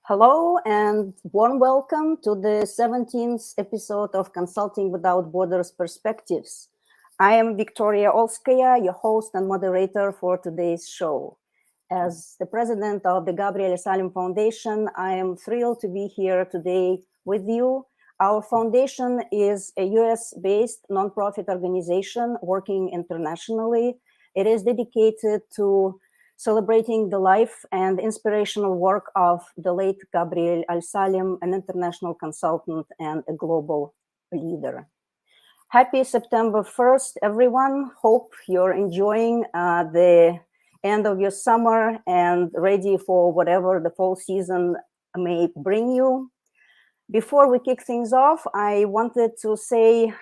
Hello and warm welcome to the 17th episode of Consulting Without Borders Perspectives. I am Victoria Olskaya, your host and moderator for today's show. As the president of the Gabriel Al-Salem Foundation, I am thrilled to be here today with you. Our foundation is a US-based nonprofit organization working internationally. It is dedicated to celebrating the life and inspirational work of the late Gabriel Al-Salem, an international consultant and a global leader. Happy September 1st, everyone. Hope you're enjoying the end of your summer and ready for whatever the fall season may bring you. Before we kick things off, I wanted to say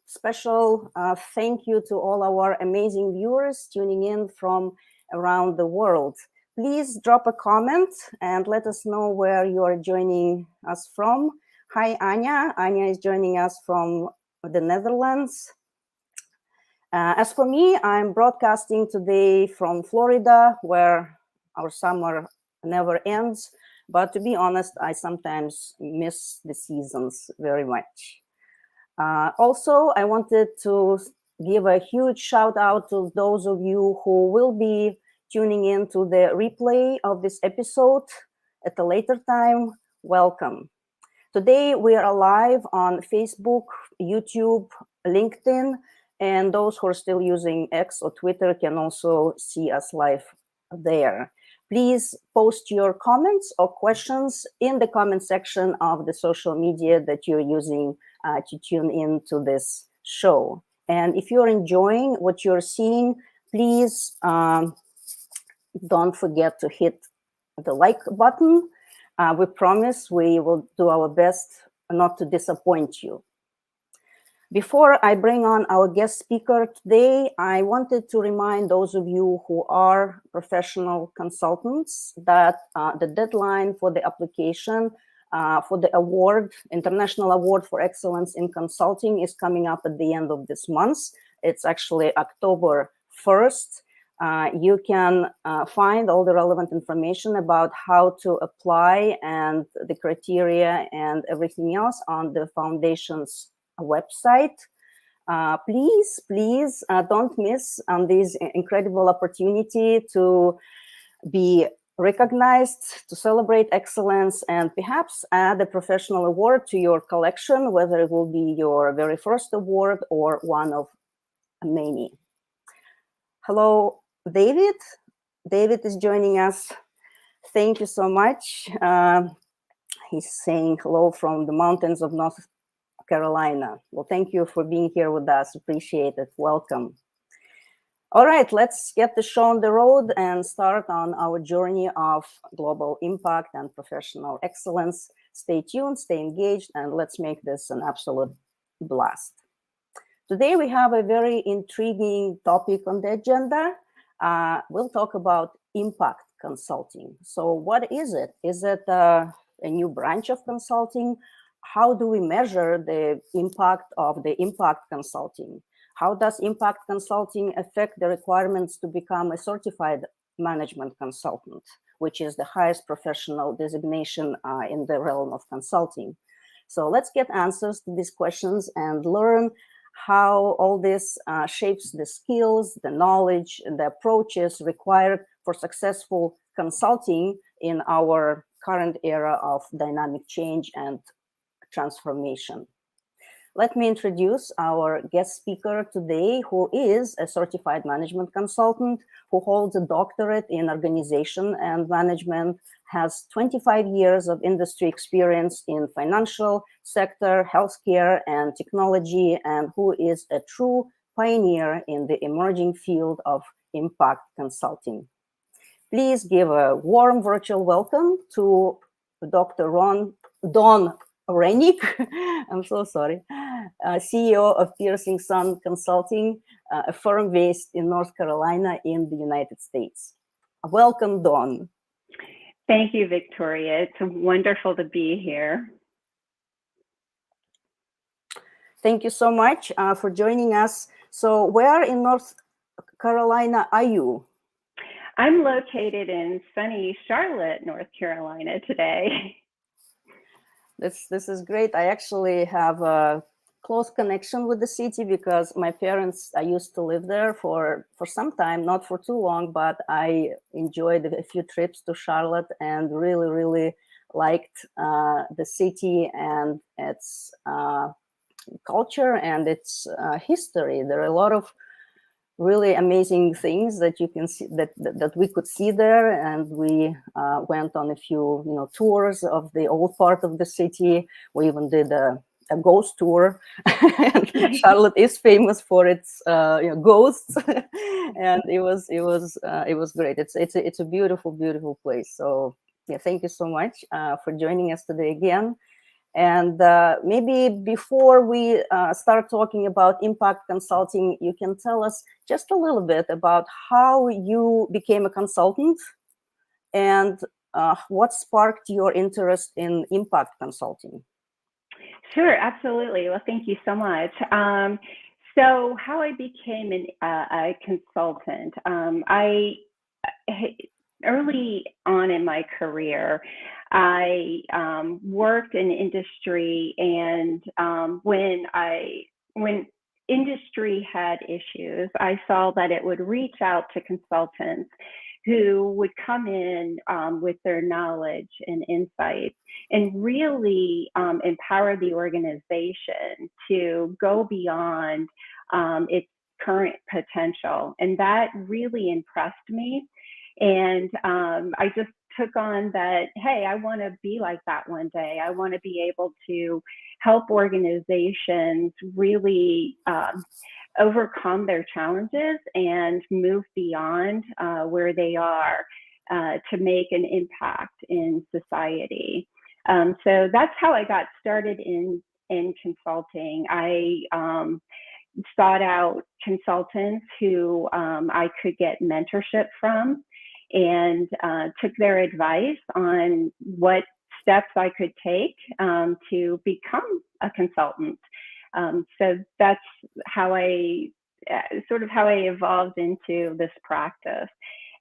special thank you to all our amazing viewers tuning in from around the world. Please drop a comment and let us know where you are joining us from. Hi, Anya. Anya is joining us from the Netherlands. As for me, I'm broadcasting today from Florida, where our summer never ends. But to be honest, I sometimes miss the seasons very much. Also, I wanted to give a huge shout out to those of you who will be tuning in to the replay of this episode at a later time. Welcome. Today, we are live on Facebook, YouTube, LinkedIn, and those who are still using X or Twitter can also see us live there. Please post your comments or questions in the comment section of the social media that you're using to tune in to this show. And if you're enjoying what you're seeing, please don't forget to hit the like button. We promise we will do our best not to disappoint you. Before I bring on our guest speaker today, I wanted to remind those of you who are professional consultants that the deadline for the application for the award, International Award for Excellence in Consulting, is coming up at the end of this month. It's actually October 1st. You can find all the relevant information about how to apply and the criteria and everything else on the foundation's website. Please don't miss this incredible opportunity to be recognized, to celebrate excellence, and perhaps add a professional award to your collection, whether it will be your very first award or one of many. Hello, David. David is joining us. Thank you so much. He's saying hello from the mountains of North Carolina. Well, thank you for being here with us. Appreciate it. Welcome. All right, let's get the show on the road and start on our journey of global impact and professional excellence. Stay tuned, stay engaged, and let's make this an absolute blast. Today, we have a very intriguing topic on the agenda. We'll talk about impact consulting. So what is it? Is it a new branch of consulting? How do we measure the impact of the impact consulting? How does impact consulting affect the requirements to become a certified management consultant, which is the highest professional designation in the realm of consulting? So let's get answers to these questions and learn how all this shapes the skills, the knowledge, and the approaches required for successful consulting in our current era of dynamic change and transformation. Let me introduce our guest speaker today, who is a certified management consultant, who holds a doctorate in organization and management, has 25 years of industry experience in financial sector, healthcare, and technology, and who is a true pioneer in the emerging field of impact consulting. Please give a warm virtual welcome to Dr. Don Rennick, I'm so sorry, CEO of Piercing Sun Consulting, a firm based in North Carolina in the United States. Welcome, Don. Thank you, Victoria. It's wonderful to be here. Thank you so much for joining us. So where in North Carolina are you? I'm located in sunny Charlotte, North Carolina today. This is great. I actually have a close connection with the city because my parents, I used to live there for some time, not for too long, but I enjoyed a few trips to Charlotte and really, really liked the city and its culture and its history. There are a lot of really amazing things that you can see that we could see there, and we went on a few tours of the old part of the city. We even did a ghost tour. Charlotte is famous for its ghosts, and it was great. It's a beautiful place. So yeah, thank you so much for joining us today again. And maybe before we start talking about impact consulting, you can tell us just a little bit about how you became a consultant and what sparked your interest in impact consulting. Sure, absolutely. Well, thank you so much. So how I became a consultant, early on in my career, I worked in industry, and when industry had issues, I saw that it would reach out to consultants who would come in with their knowledge and insights and really empower the organization to go beyond its current potential. And that really impressed me. And I just took on that, hey, I want to be like that one day. I want to be able to help organizations really overcome their challenges and move beyond where they are to make an impact in society. So that's how I got started in consulting. I sought out consultants who I could get mentorship from, and took their advice on what steps I could take to become a consultant. So that's how I evolved into this practice.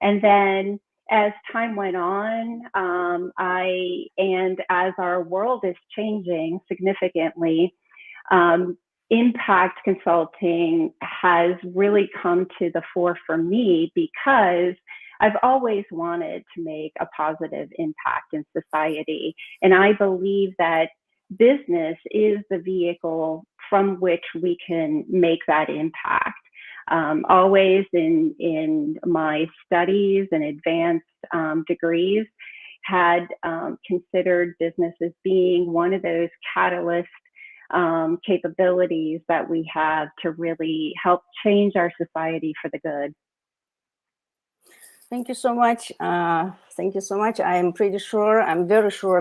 And then as time went on, and as our world is changing significantly, impact consulting has really come to the fore for me because I've always wanted to make a positive impact in society. And I believe that business is the vehicle from which we can make that impact. Always in my studies and advanced degrees, had considered business as being one of those catalyst capabilities that we have to really help change our society for the good. Thank you so much. Thank you so much. I'm very sure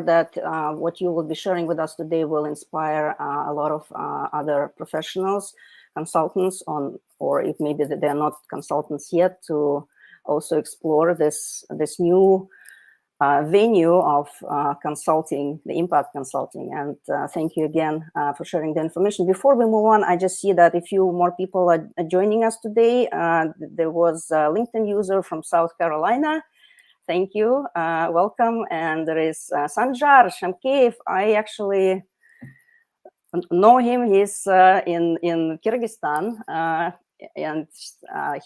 that what you will be sharing with us today will inspire a lot of other professionals, consultants or if maybe they're not consultants yet, to also explore this new venue of consulting, the impact consulting. And thank you again for sharing the information. Before we move on, I just see that a few more people are joining us today. There was a LinkedIn user from South Carolina. Thank you. Welcome. And there is Sanjar Shamkeev. I actually know him. He's in Kyrgyzstan. And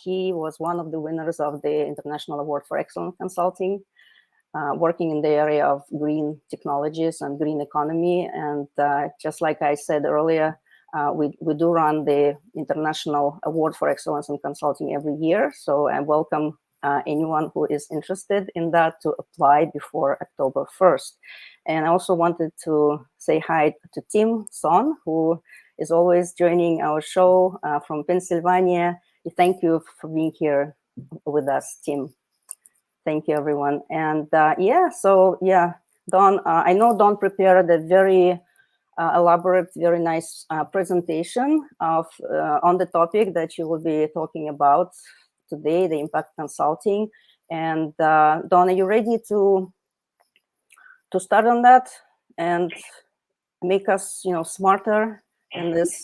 he was one of the winners of the International Award for Excellent Consulting. Working in the area of green technologies and green economy. And just like I said earlier, we do run the International Award for Excellence in Consulting every year. So I welcome anyone who is interested in that to apply before October 1st. And I also wanted to say hi to Tim Son, who is always joining our show from Pennsylvania. Thank you for being here with us, Tim. Thank you, everyone. And Dawn, I know Dawn prepared a very elaborate, very nice presentation on the topic that you will be talking about today, the impact consulting. And Dawn, are you ready to start on that and make us, smarter in this?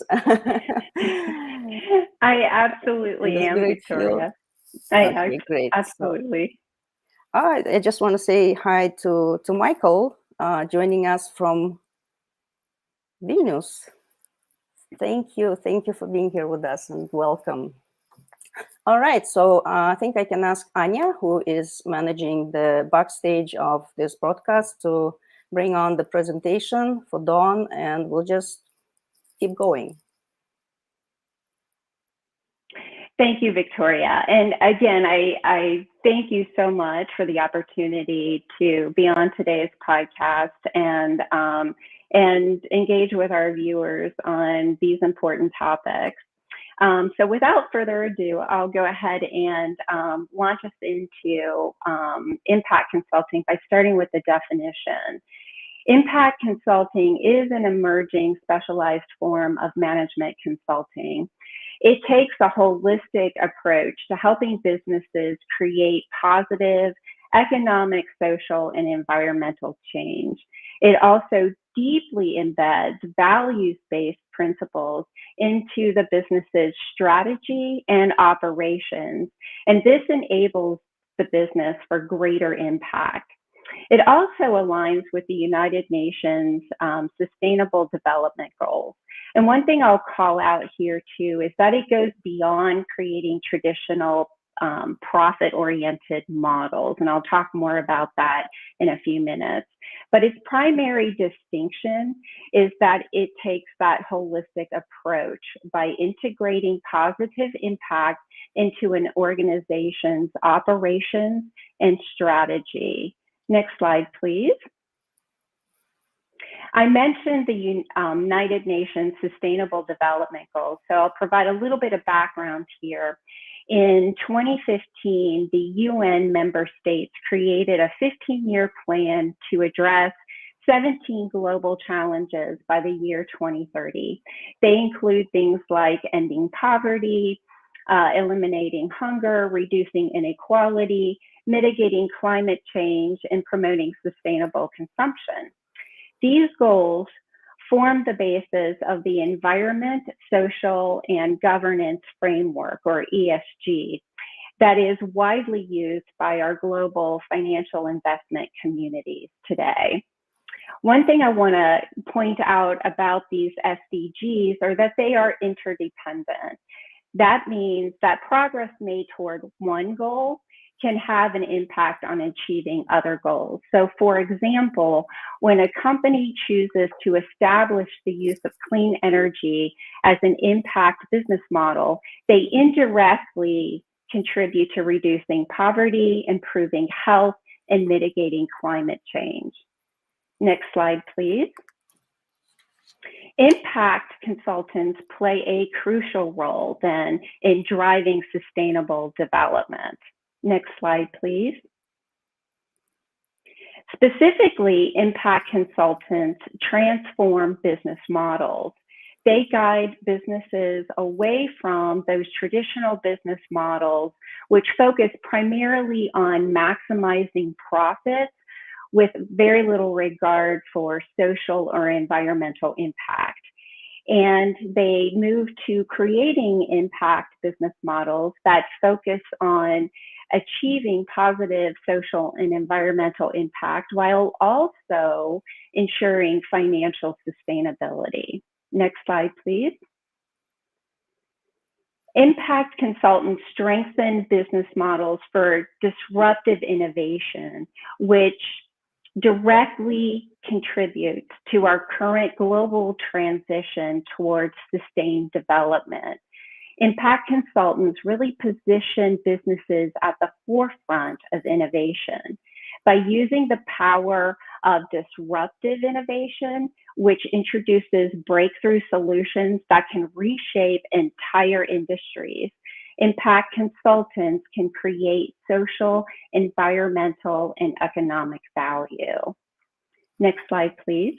I absolutely am, Victoria. Okay, great. So, Absolutely. I just want to say hi to Michael, joining us from Vilnius. Thank you. Thank you for being here with us and welcome. All right. So I think I can ask Anya, who is managing the backstage of this broadcast, to bring on the presentation for Dawn, and we'll just keep going. Thank you, Victoria. And again, I thank you so much for the opportunity to be on today's podcast and engage with our viewers on these important topics. So without further ado, I'll go ahead and launch us into impact consulting by starting with the definition. Impact consulting is an emerging specialized form of management consulting. It takes a holistic approach to helping businesses create positive economic, social, and environmental change. It also deeply embeds values-based principles into the business's strategy and operations, and this enables the business for greater impact. It also aligns with the United Nations Sustainable Development Goals. And one thing I'll call out here too is that it goes beyond creating traditional profit-oriented models. And I'll talk more about that in a few minutes. But its primary distinction is that it takes that holistic approach by integrating positive impact into an organization's operations and strategy. Next slide, please. I mentioned the United Nations Sustainable Development Goals, so I'll provide a little bit of background here. In 2015, the UN member states created a 15-year plan to address 17 global challenges by the year 2030. They include things like ending poverty, eliminating hunger, reducing inequality, mitigating climate change, and promoting sustainable consumption. These goals form the basis of the Environment, Social, and Governance Framework, or ESG, that is widely used by our global financial investment communities today. One thing I want to point out about these SDGs are that they are interdependent. That means that progress made toward one goal can have an impact on achieving other goals. So for example, when a company chooses to establish the use of clean energy as an impact business model, they indirectly contribute to reducing poverty, improving health, and mitigating climate change. Next slide, please. Impact consultants play a crucial role then in driving sustainable development. Next slide, please. Specifically, impact consultants transform business models. They guide businesses away from those traditional business models, which focus primarily on maximizing profits with very little regard for social or environmental impact. And they move to creating impact business models that focus on achieving positive social and environmental impact while also ensuring financial sustainability. Next slide, please. Impact consultants strengthen business models for disruptive innovation, which directly contributes to our current global transition towards sustained development. Impact consultants really position businesses at the forefront of innovation by using the power of disruptive innovation, which introduces breakthrough solutions that can reshape entire industries. Impact consultants can create social, environmental, and economic value. Next slide, please.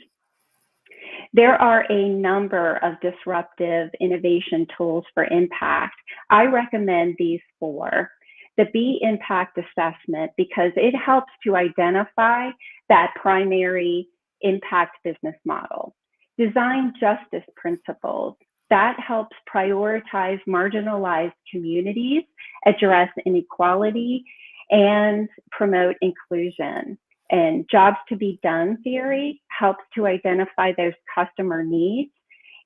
There are a number of disruptive innovation tools for impact. I recommend these four. The B impact assessment, because it helps to identify that primary impact business model. Design justice principles. That helps prioritize marginalized communities, address inequality, and promote inclusion. And jobs to be done theory helps to identify those customer needs,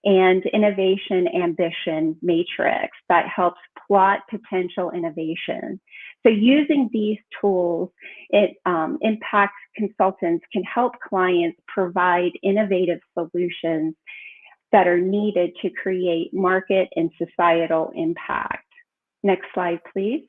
and innovation ambition matrix that helps plot potential innovation. So using these tools, impact consultants can help clients provide innovative solutions that are needed to create market and societal impact. Next slide, please.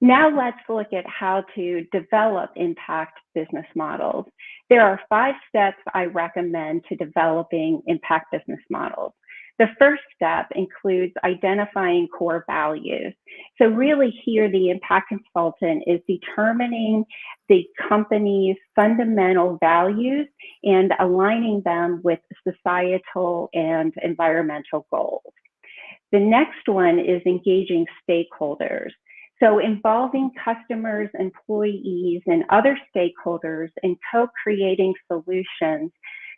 Now let's look at how to develop impact business models. There are 5 steps I recommend to developing impact business models. The first step includes identifying core values. So really here, the impact consultant is determining the company's fundamental values and aligning them with societal and environmental goals. The next one is engaging stakeholders. So involving customers, employees, and other stakeholders in co-creating solutions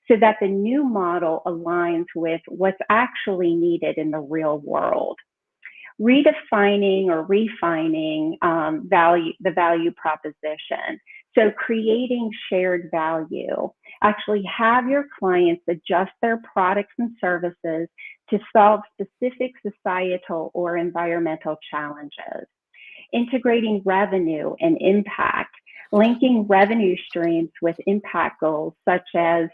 so that the new model aligns with what's actually needed in the real world. Redefining or refining the value proposition. So creating shared value. Actually have your clients adjust their products and services to solve specific societal or environmental challenges. Integrating revenue and impact, linking revenue streams with impact goals, such as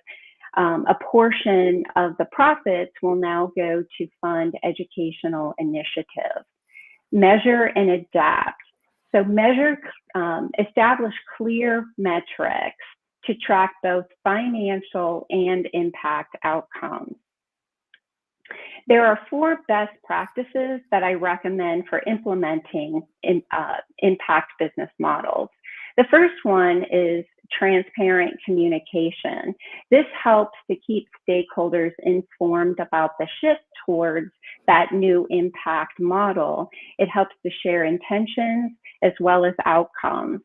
a portion of the profits will now go to fund educational initiatives. Measure and adapt. So establish clear metrics to track both financial and impact outcomes. There are 4 best practices that I recommend for implementing impact business models. The first one is transparent communication. This helps to keep stakeholders informed about the shift towards that new impact model. It helps to share intentions as well as outcomes.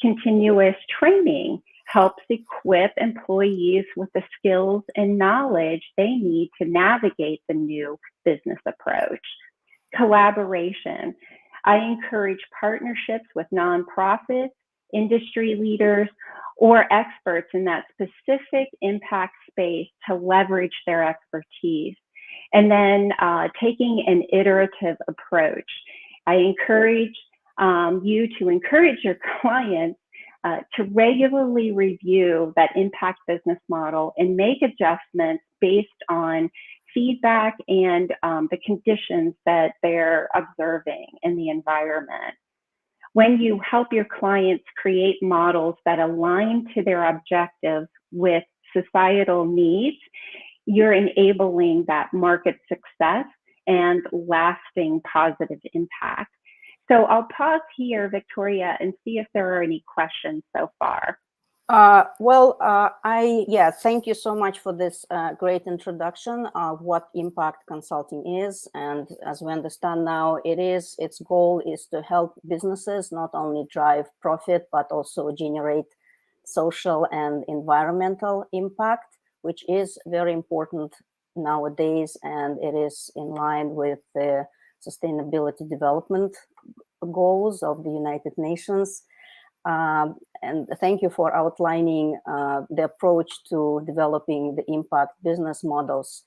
Continuous training helps equip employees with the skills and knowledge they need to navigate the new business approach. Collaboration. I encourage partnerships with nonprofits, industry leaders, or experts in that specific impact space to leverage their expertise. And then taking an iterative approach. I encourage you to encourage your clients to regularly review that impact business model and make adjustments based on feedback and the conditions that they're observing in the environment. When you help your clients create models that align to their objectives with societal needs, you're enabling that market success and lasting positive impact. So I'll pause here, Victoria, and see if there are any questions so far. Thank you so much for this great introduction of what impact consulting is. And as we understand now, its goal is to help businesses not only drive profit, but also generate social and environmental impact, which is very important nowadays. And it is in line with the Sustainability Development Goals of the United Nations. And thank you for outlining the approach to developing the impact business models.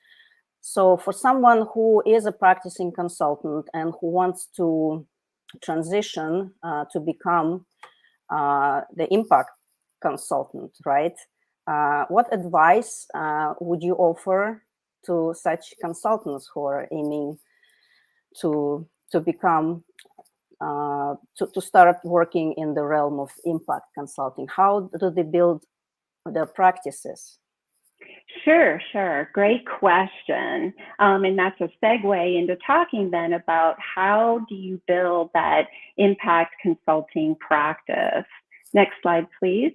So for someone who is a practicing consultant and who wants to transition to become the impact consultant, right? What advice would you offer to such consultants who are aiming to become to start working in the realm of impact consulting? How do they build their practices? Sure. Great question. And that's a segue into talking then about how do you build that impact consulting practice. Next slide, please.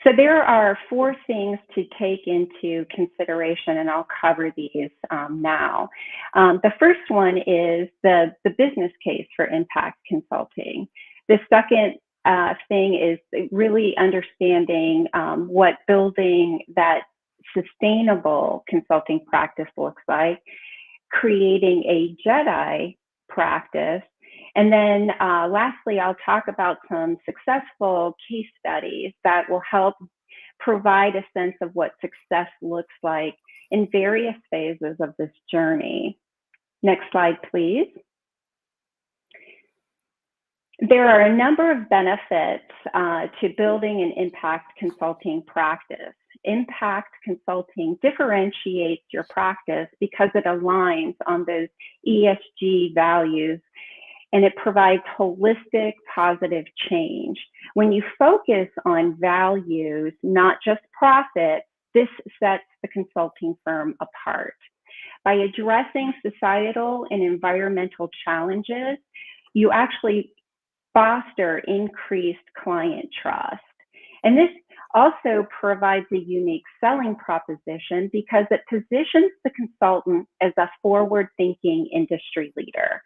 So there are 4 things to take into consideration, and I'll cover these now. The first one is the business case for impact consulting. The second thing is really understanding what building that sustainable consulting practice looks like, creating a Jedi practice. And then lastly, I'll talk about some successful case studies that will help provide a sense of what success looks like in various phases of this journey. Next slide, please. There are a number of benefits to building an impact consulting practice. Impact consulting differentiates your practice because it aligns on those ESG values, and it provides holistic, positive change. When you focus on values, not just profit, this sets the consulting firm apart. By addressing societal and environmental challenges, you actually foster increased client trust. And this also provides a unique selling proposition because it positions the consultant as a forward-thinking industry leader.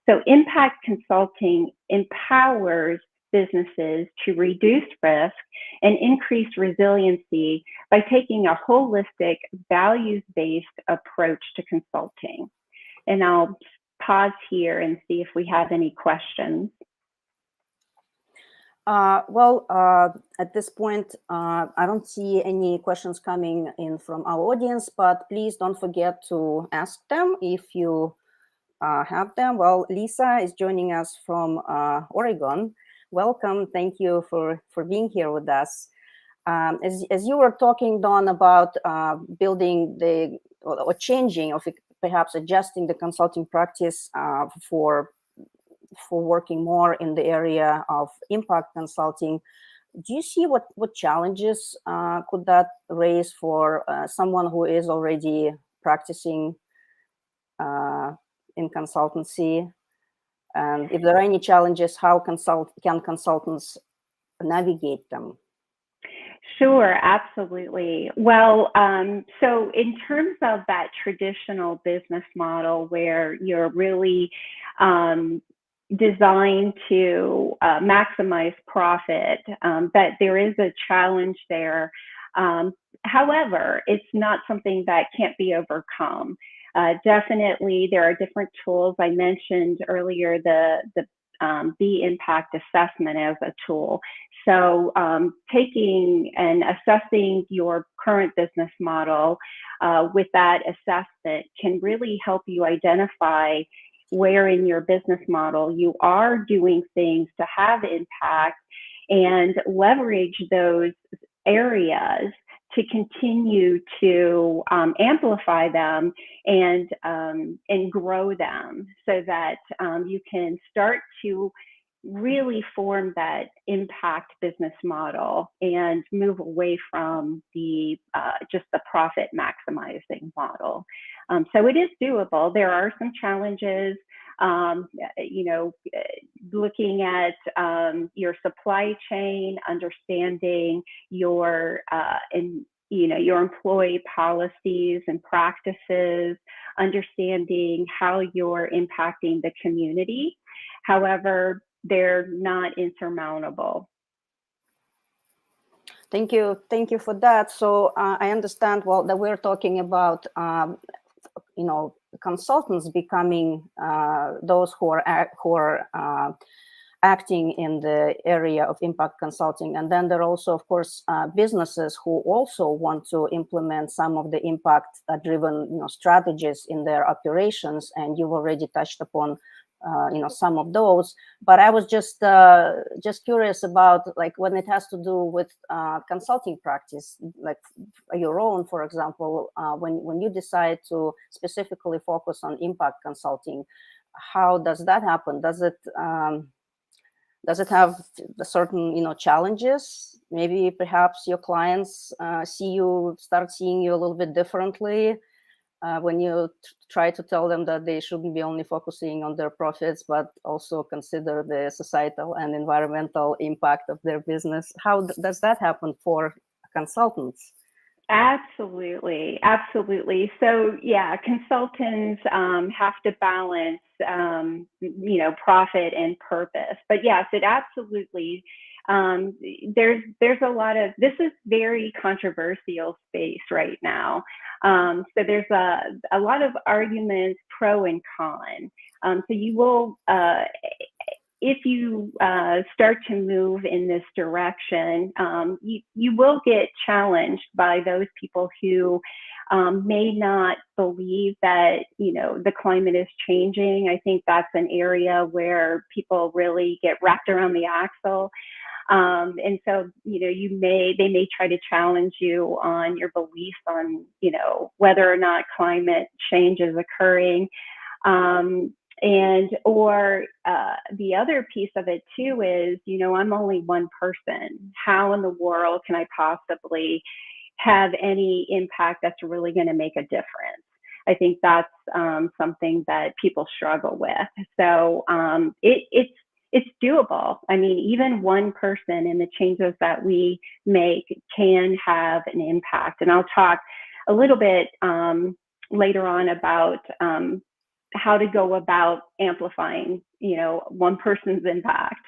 So impact consulting empowers businesses to reduce risk and increase resiliency by taking a holistic, values-based approach to consulting. And I'll pause here and see if we have any questions. At this point, I don't see any questions coming in from our audience, but please don't forget to ask them if you have them. Well, Lisa is joining us from Oregon. Welcome. Thank you for being here with us. As you were talking, Dawn, about building or changing, or perhaps adjusting the consulting practice for working more in the area of impact consulting, do you see what challenges could that raise for someone who is already practicing in consultancy? And if there are any challenges, how can consultants navigate them? Sure, absolutely. Well, so in terms of that traditional business model where you're really designed to maximize profit, that there is a challenge there. However, it's not something that can't be overcome. Definitely, there are different tools. I mentioned earlier the B impact assessment as a tool. So taking and assessing your current business model with that assessment can really help you identify where in your business model you are doing things to have impact and leverage those areas to continue to amplify them and grow them so that you can start to really form that impact business model and move away from the just the profit maximizing model. So it is doable. There are some challenges, you know, looking at your supply chain, understanding your your employee policies and practices, understanding how you're impacting the community. However, they're not insurmountable. Thank you for that. So I understand well that we're talking about consultants becoming those who are acting in the area of impact consulting, and then there are also, of course, businesses who also want to implement some of the impact-driven strategies in their operations, and you've already touched upon some of those. But I was just curious about, like, when it has to do with consulting practice, like your own, for example, when you decide to specifically focus on impact consulting, how does that happen? Does it have certain challenges? Maybe perhaps your clients start seeing you a little bit differently when you try to tell them that they shouldn't be only focusing on their profits, but also consider the societal and environmental impact of their business. How does that happen for consultants? Absolutely, absolutely. So yeah, consultants have to balance, profit and purpose. But yes, it absolutely there's a lot of, this is very controversial space right now. So there's a lot of arguments pro and con. So you will, if you start to move in this direction, you will get challenged by those people who may not believe that, you know, the climate is changing. I think that's an area where people really get wrapped around the axle. And so, you know, they may try to challenge you on your beliefs on, you know, whether or not climate change is occurring. Or the other piece of it too is, you know, I'm only one person. How in the world can I possibly have any impact that's really going to make a difference? I think that's something that people struggle with. So it's doable. I mean, even one person and the changes that we make can have an impact. And I'll talk a little bit later on about how to go about amplifying, you know, one person's impact.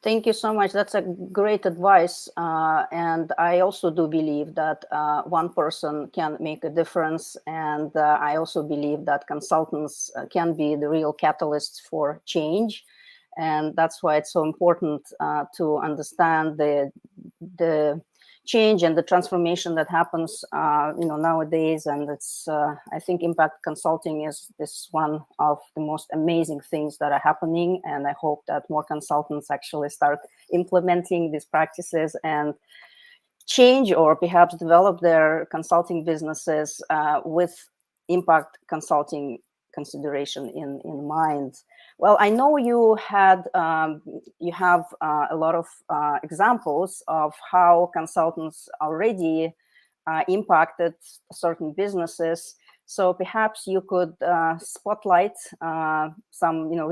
Thank you so much. That's a great advice. And I also do believe that one person can make a difference. And I also believe that consultants can be the real catalysts for change. And that's why it's so important to understand the change and the transformation that happens, you know, nowadays. And it's, I think impact consulting is one of the most amazing things that are happening. And I hope that more consultants actually start implementing these practices and change or perhaps develop their consulting businesses with impact consulting consideration in mind. Well, I know you have a lot of examples of how consultants already impacted certain businesses. So perhaps you could spotlight some, you know,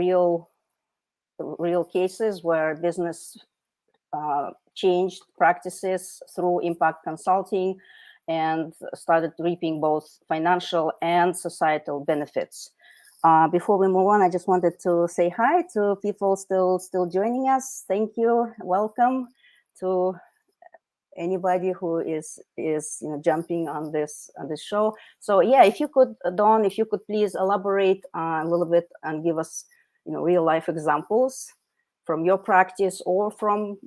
real cases where business changed practices through impact consulting and started reaping both financial and societal benefits. Before we move on, I just wanted to say hi to people still joining us. Thank you. Welcome to anybody who is you know, jumping on this show. So yeah, if you could, Dawn, if you could please elaborate a little bit and give us, you know, real life examples from your practice or from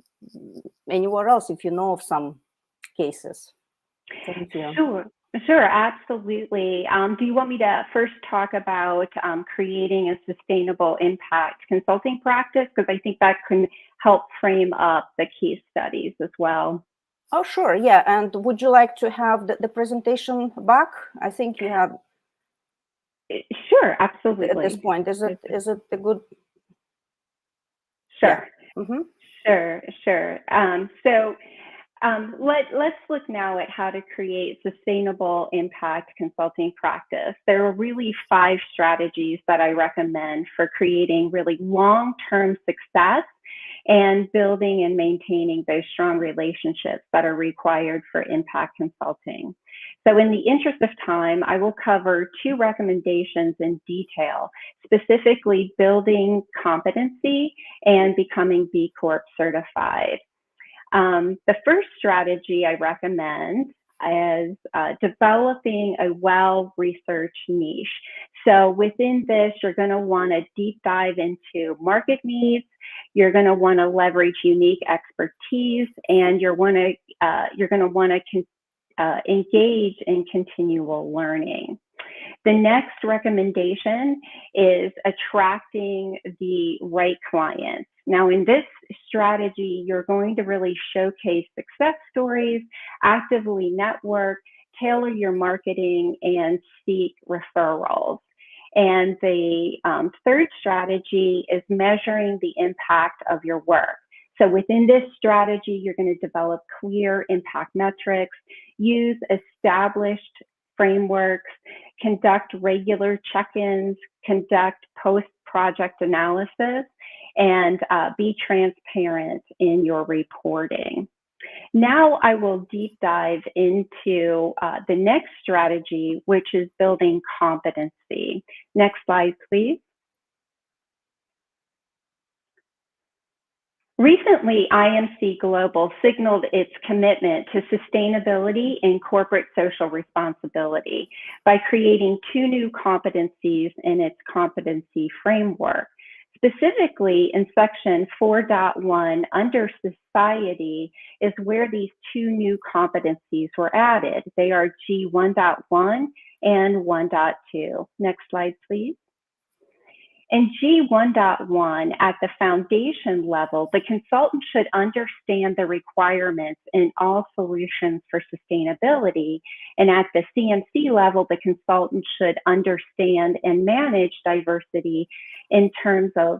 anywhere else, if you know of some cases. Thank you. Sure, absolutely. Do you want me to first talk about creating a sustainable impact consulting practice? Because I think that can help frame up the case studies as well. Oh, sure. Yeah. And would you like to have the presentation back? I think you have. Sure, absolutely. At this point, is it a good? Sure. Yeah. Mm-hmm. Sure. Let's look now at how to create sustainable impact consulting practice. There are really 5 strategies that I recommend for creating really long-term success and building and maintaining those strong relationships that are required for impact consulting. So in the interest of time, I will cover 2 recommendations in detail, specifically building competency and becoming B Corp certified. The first strategy I recommend is developing a well-researched niche. So within this, you're going to want to deep dive into market needs. You're going to want to leverage unique expertise, and you're going to want to engage in continual learning. The next recommendation is attracting the right clients. Now, in this strategy, you're going to really showcase success stories, actively network, tailor your marketing, and seek referrals. And the third strategy is measuring the impact of your work. So within this strategy, you're going to develop clear impact metrics, use established frameworks, conduct regular check-ins, conduct post-project analysis, and be transparent in your reporting. Now I will deep dive into the next strategy, which is building competency. Next slide, please. Recently, IMC Global signaled its commitment to sustainability and corporate social responsibility by creating 2 new competencies in its competency framework. Specifically, in section 4.1 under society is where these 2 new competencies were added. They are G1.1 and 1.2. Next slide, please. In G1.1, at the foundation level, the consultant should understand the requirements in all solutions for sustainability. And at the CMC level, the consultant should understand and manage diversity in terms of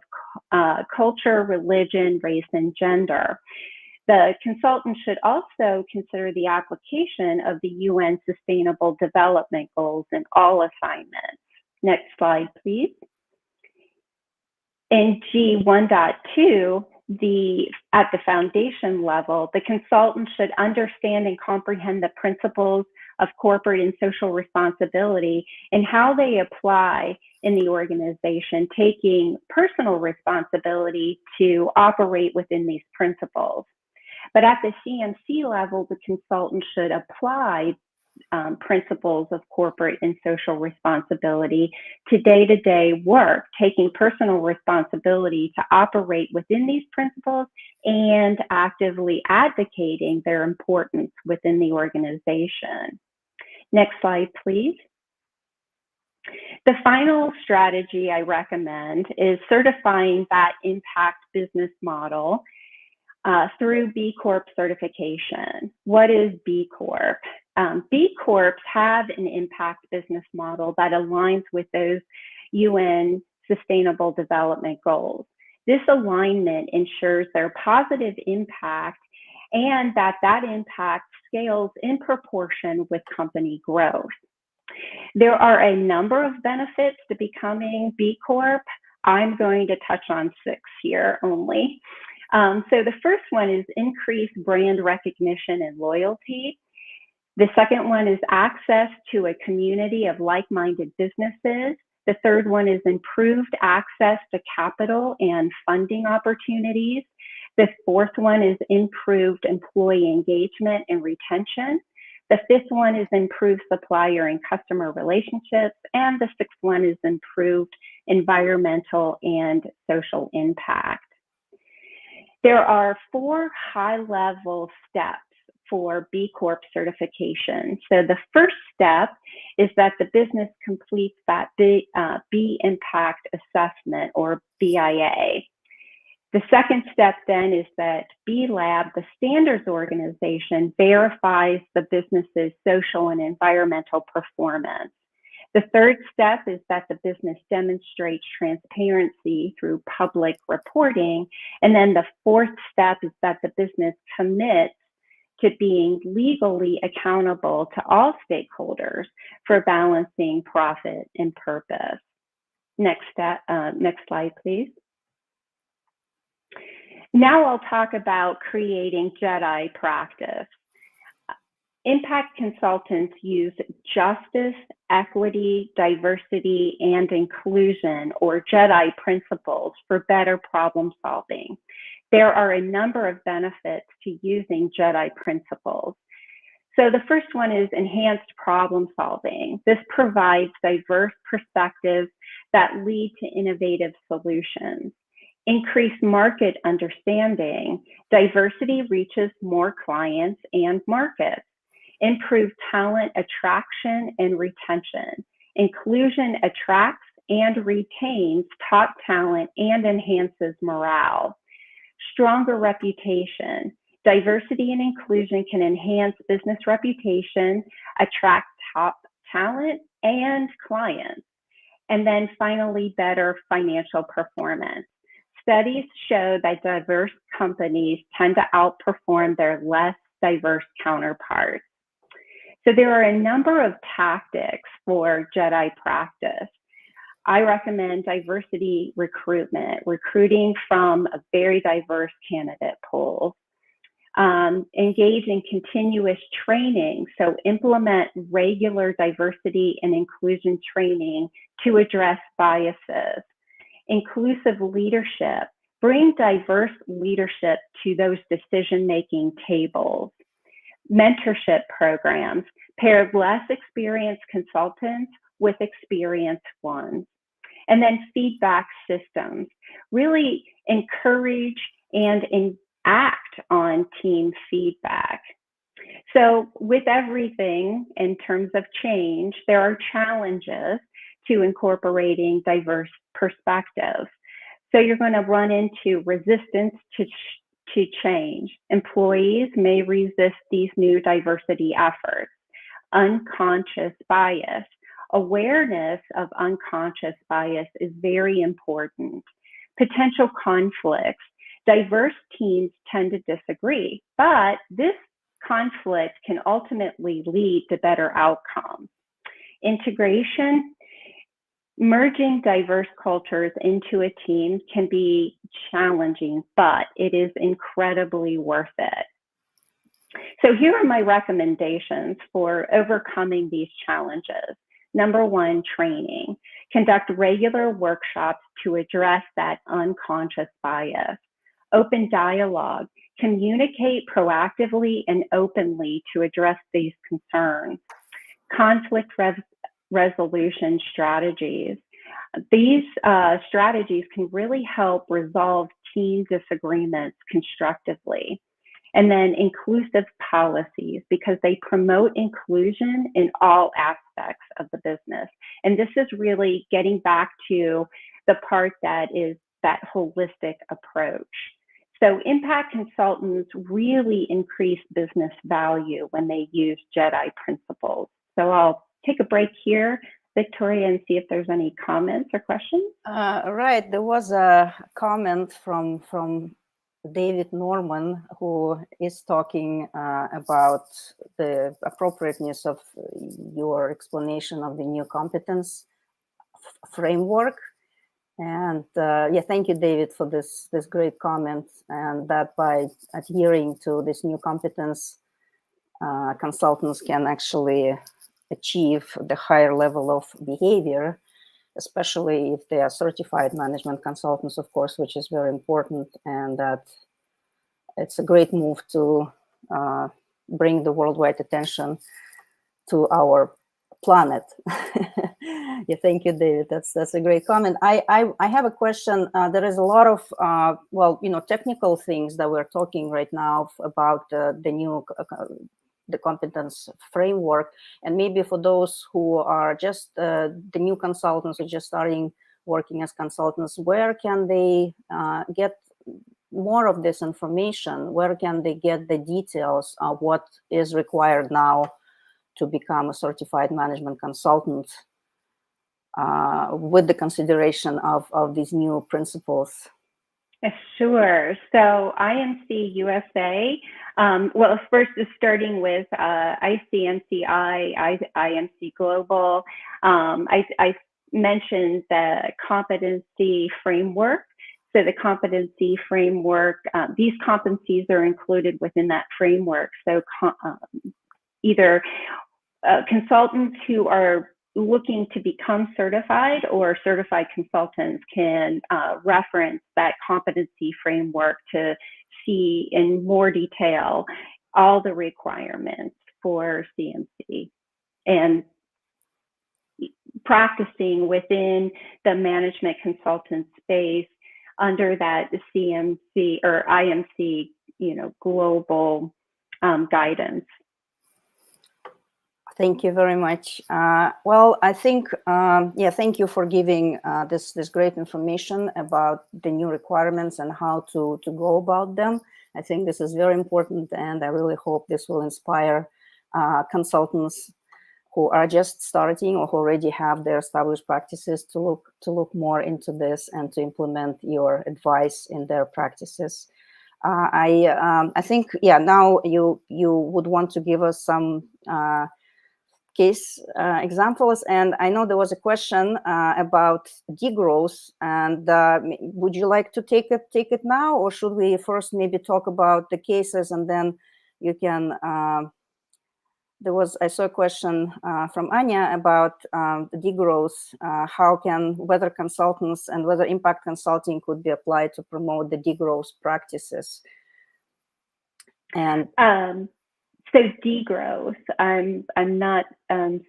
culture, religion, race, and gender. The consultant should also consider the application of the UN Sustainable Development Goals in all assignments. Next slide, please. In G1.2, at the foundation level, the consultant should understand and comprehend the principles of corporate and social responsibility and how they apply in the organization, taking personal responsibility to operate within these principles. But at the CMC level, the consultant should apply principles of corporate and social responsibility to day-to-day work, taking personal responsibility to operate within these principles and actively advocating their importance within the organization. Next slide, please. The final strategy I recommend is certifying that impact business model through B Corp certification. What is B Corp? B Corps have an impact business model that aligns with those UN Sustainable Development Goals. This alignment ensures their positive impact and that impact scales in proportion with company growth. There are a number of benefits to becoming B Corp. I'm going to touch on 6 here only. So the first one is increased brand recognition and loyalty. The second one is access to a community of like-minded businesses. The third one is improved access to capital and funding opportunities. The fourth one is improved employee engagement and retention. The fifth one is improved supplier and customer relationships. And the sixth one is improved environmental and social impact. There are 4 high-level steps for B Corp certification. So the first step is that the business completes that B Impact Assessment, or BIA. The second step then is that B Lab, the standards organization, verifies the business's social and environmental performance. The third step is that the business demonstrates transparency through public reporting. And then the fourth step is that the business commits to being legally accountable to all stakeholders for balancing profit and purpose. Next slide, please. Now I'll talk about creating JEDI practice. Impact consultants use justice, equity, diversity, and inclusion, or JEDI principles, for better problem solving. There are a number of benefits to using JEDI principles. So the first one is enhanced problem solving. This provides diverse perspectives that lead to innovative solutions. Increased market understanding. Diversity reaches more clients and markets. Improved talent attraction and retention. Inclusion attracts and retains top talent and enhances morale. Stronger reputation. Diversity and inclusion can enhance business reputation, attract top talent and clients. And then finally, better financial performance. Studies show that diverse companies tend to outperform their less diverse counterparts. So there are a number of tactics for JEDI practice. I recommend diversity recruitment, recruiting from a very diverse candidate pool. Engage in continuous training, so implement regular diversity and inclusion training to address biases. Inclusive leadership, bring diverse leadership to those decision-making tables. Mentorship programs, pair less experienced consultants with experienced ones. And then feedback systems, really encourage and act on team feedback. So with everything in terms of change, there are challenges to incorporating diverse perspectives. So you're going to run into resistance to change. Employees may resist these new diversity efforts. Unconscious bias. Awareness of unconscious bias is very important. Potential conflicts. Diverse teams tend to disagree, but this conflict can ultimately lead to better outcomes. Integration. Merging diverse cultures into a team can be challenging, but it is incredibly worth it. So here are my recommendations for overcoming these challenges. Number one, training. Conduct regular workshops to address that unconscious bias. Open dialogue. Communicate proactively and openly to address these concerns. Conflict resolution strategies. These strategies can really help resolve team disagreements constructively. And then inclusive policies, because they promote inclusion in all aspects of the business. And this is really getting back to the part that is that holistic approach. So impact consultants really increase business value when they use JEDI principles. So I'll take a break here, Victoria, and see if there's any comments or questions. Right, there was a comment from David Norman, who is talking about the appropriateness of your explanation of the new competence framework. And yeah, thank you, David, for this great comment, and that by adhering to this new competence, consultants can actually achieve the higher level of behavior, especially if they are certified management consultants, of course, which is very important, and that it's a great move to bring the worldwide attention to our planet. Yeah, thank you, David. That's a great comment. I have a question. There is a lot of well, technical things that we're talking right now about the new the competence framework, and maybe for those who are just the new consultants or just starting working as consultants, where can they get more of this information? Where can they get the details of what is required now to become a certified management consultant with the consideration of these new principles? Sure. So IMC USA, well, first is starting with ICMCI, IMC Global. I mentioned the competency framework. So the competency framework, these competencies are included within that framework. So either consultants who are looking to become certified or certified consultants can reference that competency framework to see in more detail all the requirements for CMC and practicing within the management consultant space under that CMC or IMC, global guidance. Thank you very much. Well, I think, yeah, thank you for giving this great information about the new requirements and how to go about them. I think this is very important, and I really hope this will inspire consultants who are just starting or who already have their established practices to look more into this and to implement your advice in their practices. I think, yeah, now you would want to give us some case examples, and I know there was a question about degrowth, and would you like to take it now, or should we first maybe talk about the cases and then you can I saw a question from Anya about the degrowth. How can weather consultants and weather impact consulting could be applied to promote the degrowth practices? And so degrowth, I'm not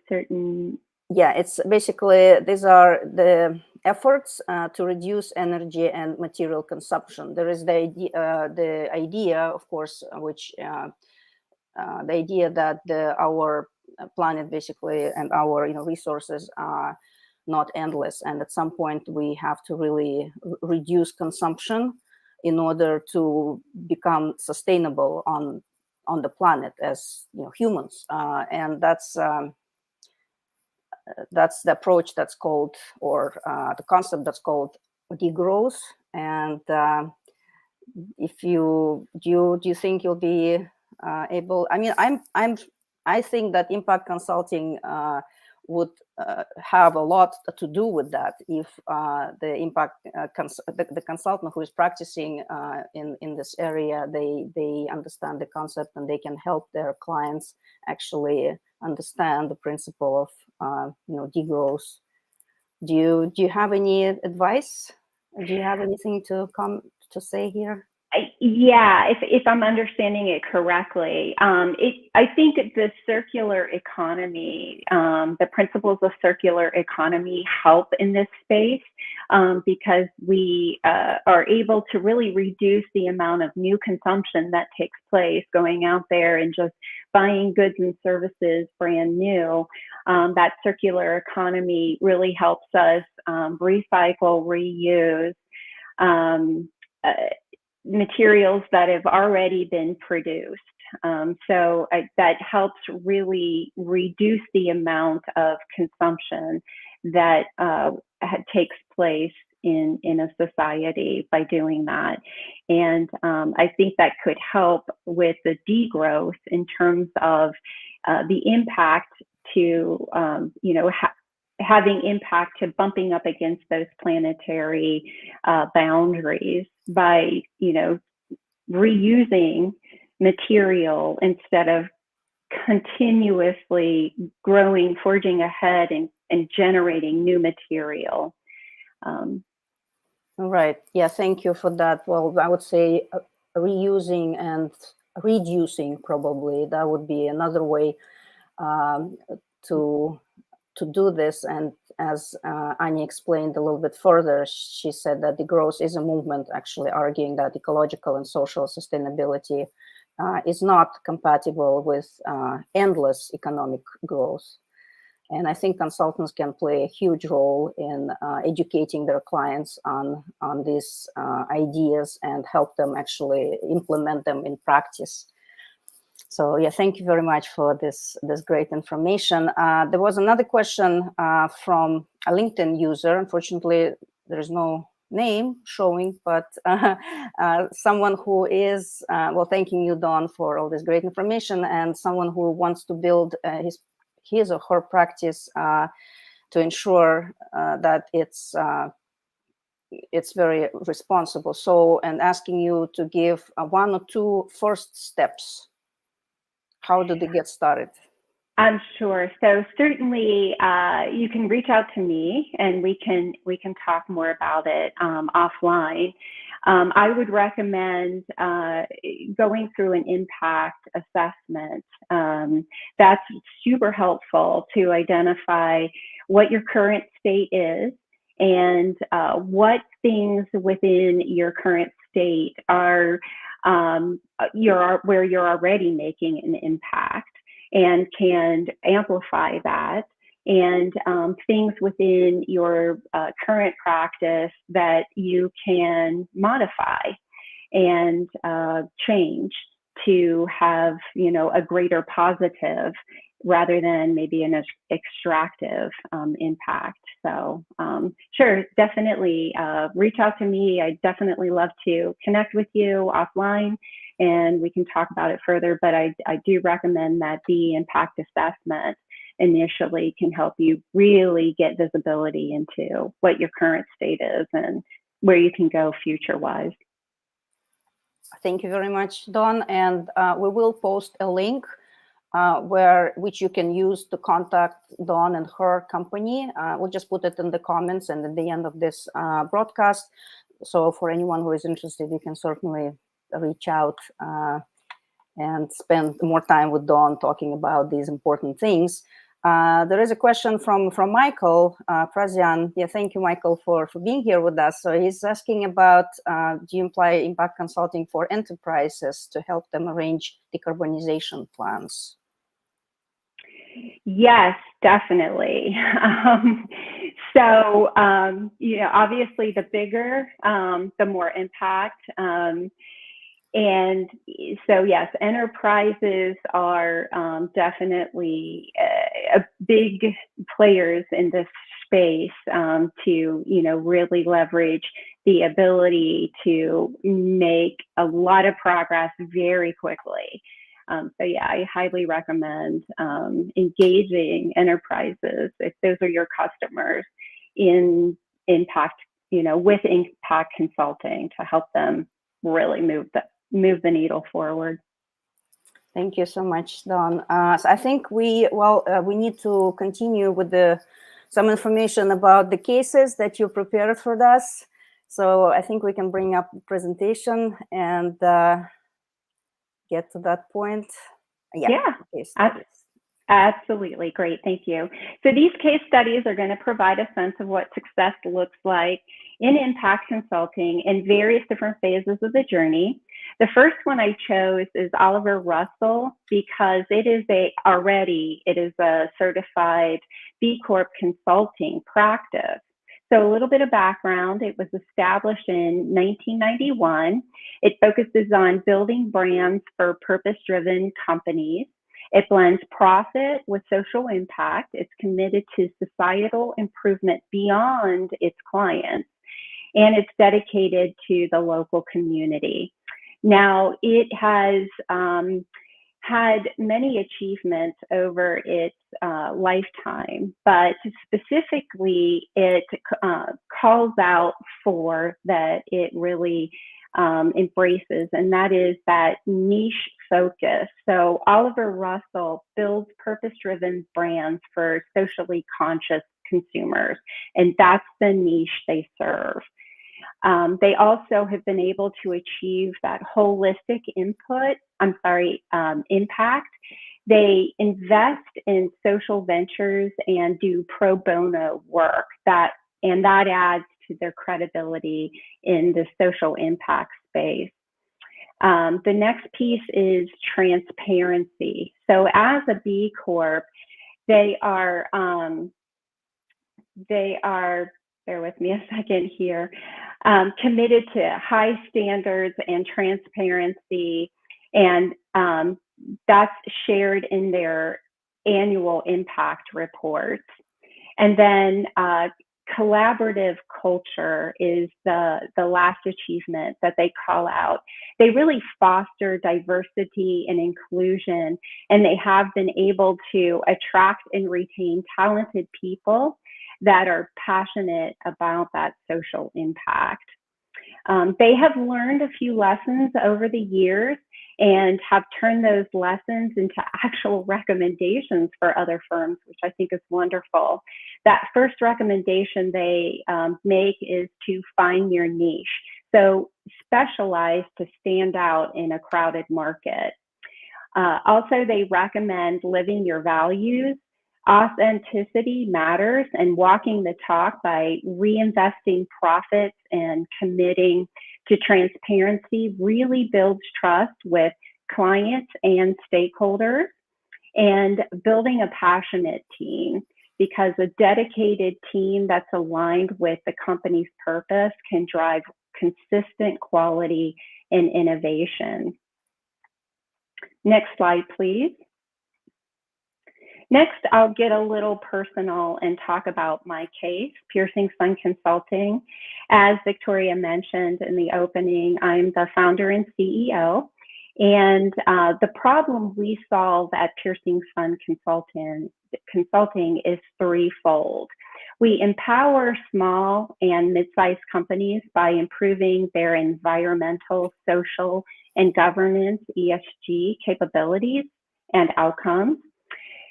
certain. Yeah, it's basically, these are the efforts to reduce energy and material consumption. There is the idea, of course, which the idea that our planet basically and our resources are not endless, and at some point we have to really reduce consumption in order to become sustainable on the planet as humans, and that's the approach that's called, or the concept that's called degrowth. And if you do you think you'll be able? I mean, I think that impact consulting would have a lot to do with that if the impact the consultant who is practicing in this area, they understand the concept and they can help their clients actually understand the principle of degrowth. Do you have any advice? Do you have anything to say here? Yeah, if I'm understanding it correctly, I think the circular economy, the principles of circular economy help in this space because we are able to really reduce the amount of new consumption that takes place going out there and just buying goods and services brand new. That circular economy really helps us recycle, reuse, materials that have already been produced. So that helps really reduce the amount of consumption that takes place in a society by doing that. And I think that could help with the degrowth in terms of the impact to, having impact to bumping up against those planetary boundaries by, reusing material instead of continuously growing, forging ahead and generating new material. All right. Yeah, thank you for that. Well, I would say reusing and reducing, probably that would be another way to do this. And as Anya explained a little bit further, she said that degrowth is a movement actually arguing that ecological and social sustainability is not compatible with endless economic growth. And I think consultants can play a huge role in educating their clients on these ideas and help them actually implement them in practice. So yeah, thank you very much for this great information. There was another question from a LinkedIn user. Unfortunately, there is no name showing, but someone who is, well, thanking you, Dawn, for all this great information, and someone who wants to build his or her practice to ensure that it's very responsible. So, and asking you to give one or two first steps. How do they get started? I'm sure. So certainly you can reach out to me and we can talk more about it offline. I would recommend going through an impact assessment. That's super helpful to identify what your current state is and what things within your current state are where you're already making an impact and can amplify that, and things within your current practice that you can modify and change to have, a greater positive rather than maybe an extractive impact. So sure, definitely reach out to me. I'd definitely love to connect with you offline and we can talk about it further, but I do recommend that the impact assessment initially can help you really get visibility into what your current state is and where you can go future-wise. Thank you very much, Dawn. And we will post a link which you can use to contact Dawn and her company. We'll just put it in the comments and at the end of this broadcast. So for anyone who is interested, you can certainly reach out and spend more time with Dawn talking about these important things. There is a question from Michael Prazian. Yeah, thank you, Michael, for being here with us. So he's asking about, do you apply impact consulting for enterprises to help them arrange decarbonization plans? Yes, definitely. Obviously the bigger, the more impact. And so, yes, enterprises are definitely big players in this space to, really leverage the ability to make a lot of progress very quickly. I highly recommend engaging enterprises, if those are your customers, in impact, with impact consulting to help them really move the needle forward. Thank you so much, Dawn. So I think we need to continue with some information about the cases that you prepared for us. So I think we can bring up the presentation and get to that point. Yeah. Absolutely. Great. Thank you. So these case studies are going to provide a sense of what success looks like in impact consulting in various different phases of the journey. The first one I chose is Oliver Russell because it is a certified B Corp consulting practice. So a little bit of background, it was established in 1991. It focuses on building brands for purpose-driven companies. It blends profit with social impact. It's committed to societal improvement beyond its clients, and it's dedicated to the local community. Now, it has had many achievements over its lifetime, but specifically it calls out for that it really embraces, and that is that niche focus. So Oliver Russell builds purpose-driven brands for socially conscious consumers, and that's the niche they serve. They also have been able to achieve that holistic impact. They invest in social ventures and do pro bono work that adds to their credibility in the social impact space. The next piece is transparency. So as a B Corp, they are, bear with me a second here, committed to high standards and transparency, and that's shared in their annual impact reports. And then collaborative culture is the last achievement that they call out. They really foster diversity and inclusion, and they have been able to attract and retain talented people that are passionate about that social impact. They have learned a few lessons over the years and have turned those lessons into actual recommendations for other firms, which I think is wonderful. That first recommendation they make is to find your niche. So specialize to stand out in a crowded market. Also, they recommend living your values. Authenticity matters, and walking the talk by reinvesting profits and committing to transparency really builds trust with clients and stakeholders, and building a passionate team, because a dedicated team that's aligned with the company's purpose can drive consistent quality and innovation. Next slide, please. Next, I'll get a little personal and talk about my case, Piercing Sun Consulting. As Victoria mentioned in the opening, I'm the founder and CEO. And the problem we solve at Piercing Sun Consulting is threefold. We empower small and mid-sized companies by improving their environmental, social, and governance (ESG) capabilities and outcomes.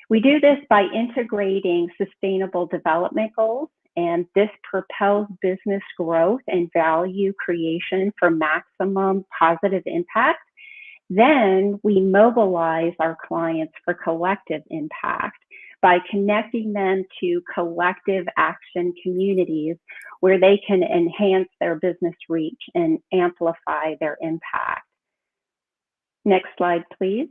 We do this by integrating sustainable development goals, and this propels business growth and value creation for maximum positive impact. Then we mobilize our clients for collective impact by connecting them to collective action communities where they can enhance their business reach and amplify their impact. Next slide, please.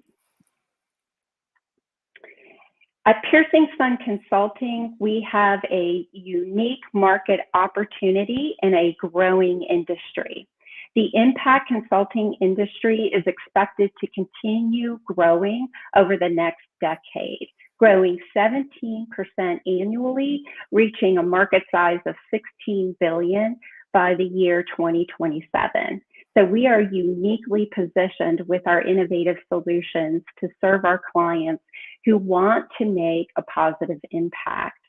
At Piercing Sun Consulting, we have a unique market opportunity in a growing industry. The impact consulting industry is expected to continue growing over the next decade, growing 17% annually, reaching a market size of $16 billion by the year 2027. So we are uniquely positioned with our innovative solutions to serve our clients who want to make a positive impact.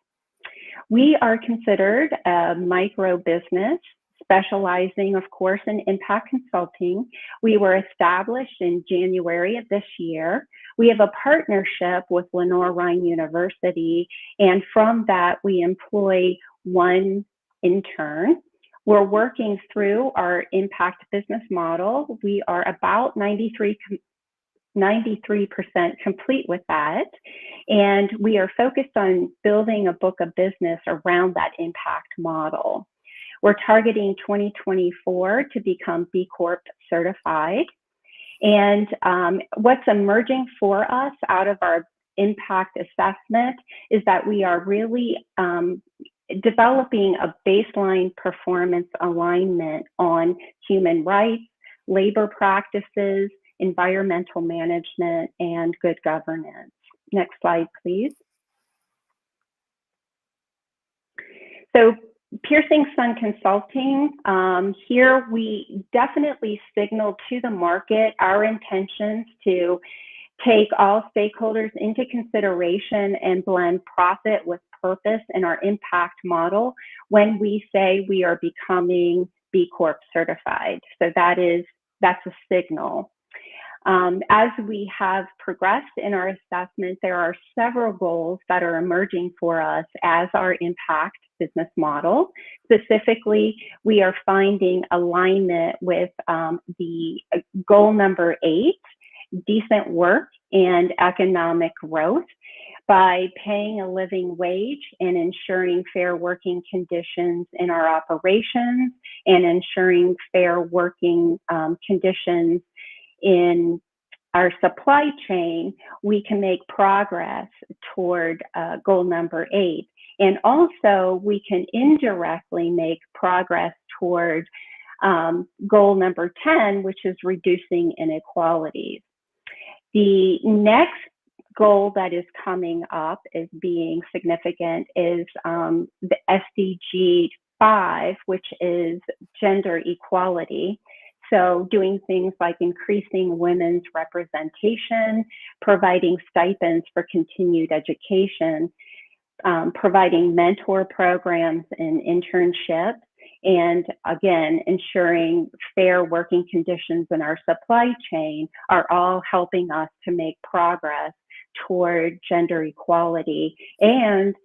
We are considered a micro business, specializing, of course, in impact consulting. We were established in January of this year. We have a partnership with Lenoir-Rhyne University, and from that, we employ one intern. We're working through our impact business model. We are about 93% complete with that. And we are focused on building a book of business around that impact model. We're targeting 2024 to become B Corp certified. And what's emerging for us out of our impact assessment is that we are really developing a baseline performance alignment on human rights, labor practices, environmental management, and good governance. Next slide, please. So Piercing Sun Consulting, here we definitely signal to the market our intentions to take all stakeholders into consideration and blend profit with purpose in our impact model when we say we are becoming B Corp certified. So that's a signal. As we have progressed in our assessment, there are several goals that are emerging for us as our impact business model. Specifically, we are finding alignment with the goal number 8, decent work and economic growth, by paying a living wage and ensuring fair working conditions in our operations and ensuring fair working conditions in our supply chain. We can make progress toward goal number 8. And also we can indirectly make progress toward goal number 10, which is reducing inequalities. The next goal that is coming up as being significant is the SDG 5, which is gender equality. So doing things like increasing women's representation, providing stipends for continued education, providing mentor programs and internships, and again, ensuring fair working conditions in our supply chain are all helping us to make progress toward gender equality and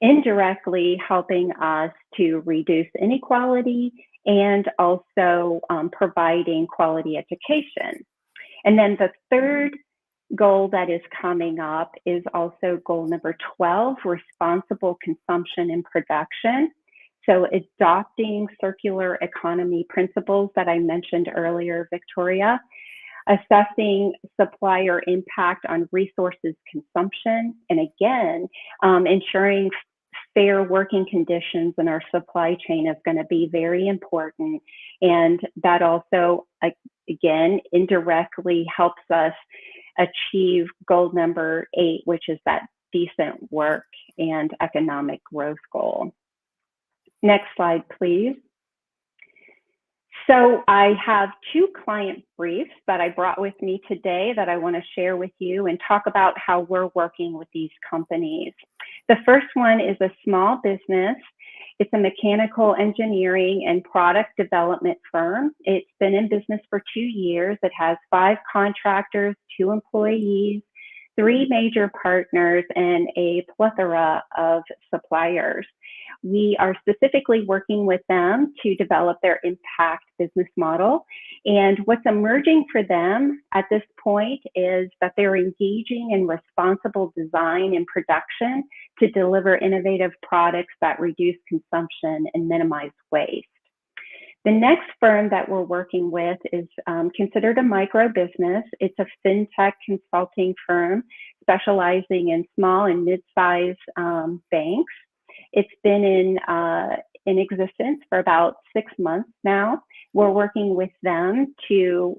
indirectly helping us to reduce inequality and also providing quality education. And then the third goal that is coming up is also goal number 12, responsible consumption and production. So adopting circular economy principles that I mentioned earlier, Victoria, assessing supplier impact on resources consumption, and again, ensuring fair working conditions in our supply chain is going to be very important. And that also, again, indirectly helps us achieve goal number 8, which is that decent work and economic growth goal. Next slide, please. So I have 2 client briefs that I brought with me today that I want to share with you and talk about how we're working with these companies. The first one is a small business. It's a mechanical engineering and product development firm. It's been in business for 2 years. It has 5 contractors, 2 employees, 3 major partners and a plethora of suppliers. We are specifically working with them to develop their impact business model. And what's emerging for them at this point is that they're engaging in responsible design and production to deliver innovative products that reduce consumption and minimize waste. The next firm that we're working with is considered a micro business. It's a fintech consulting firm specializing in small and mid-sized banks. It's been in existence for about 6 months now. We're working with them to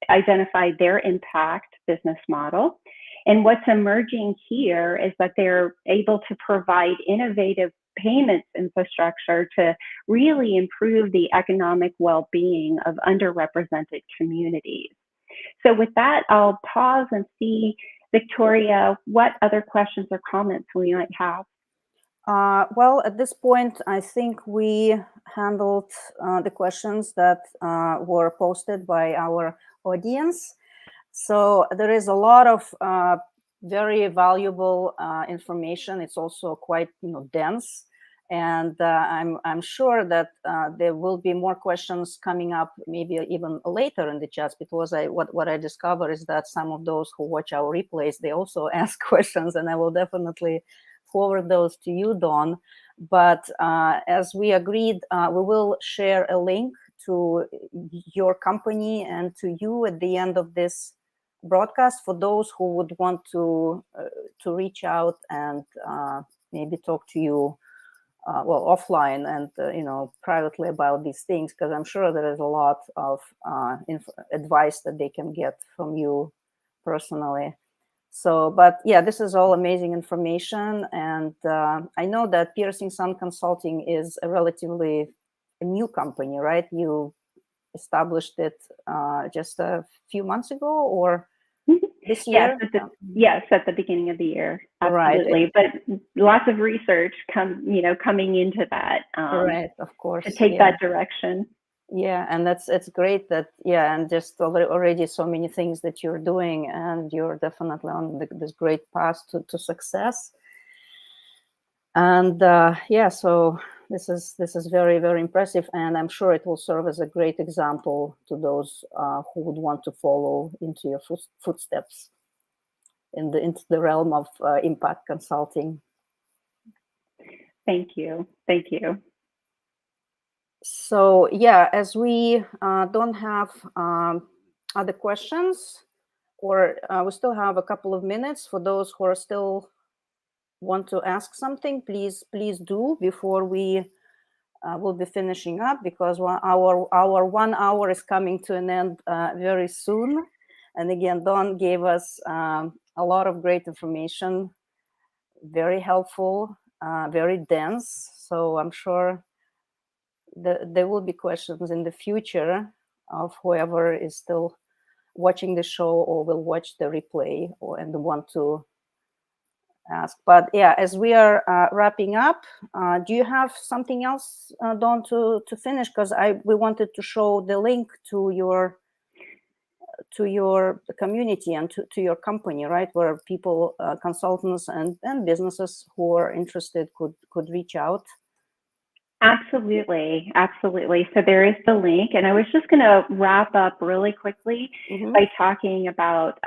identify their impact business model. And what's emerging here is that they're able to provide innovative payments infrastructure to really improve the economic well-being of underrepresented communities. So with that, I'll pause and see, Victoria, what other questions or comments we might have. Well, at this point, I think we handled the questions that were posted by our audience. So there is a lot of very valuable information. It's also quite, dense, and I'm sure that there will be more questions coming up, maybe even later in the chats, because what I discovered is that some of those who watch our replays, they also ask questions, and I will definitely forward those to you, Dawn. But as we agreed, we will share a link to your company and to you at the end of this broadcast for those who would want to reach out and maybe talk to you offline and privately about these things, because I'm sure there is a lot of advice that they can get from you personally. So, but yeah, this is all amazing information, and I know that Piercing Sun Consulting is a relatively new company, right? You established it just a few months ago, or this year? Yes, at the beginning of the year, absolutely. Right. But lots of research coming into that. Right, of course. To take that direction. Yeah, and it's great that, and just already so many things that you're doing, and you're definitely on this great path to success. And so this is very, very impressive, and I'm sure it will serve as a great example to those who would want to follow into your footsteps into the realm of impact consulting. Thank you. So as we don't have other questions, or we still have a couple of minutes for those who are still want to ask something, please do before we will be finishing up, because our 1 hour is coming to an end very soon. And again, Dawn gave us a lot of great information, very helpful, very dense. So I'm sure there will be questions in the future of whoever is still watching the show or will watch the replay and want to ask. But as we are wrapping up, do you have something else, Dawn, to finish? Because we wanted to show the link to your community and to your company, right, where people, consultants and businesses who are interested could reach out. Absolutely. So there is the link, and I was just going to wrap up really quickly by talking about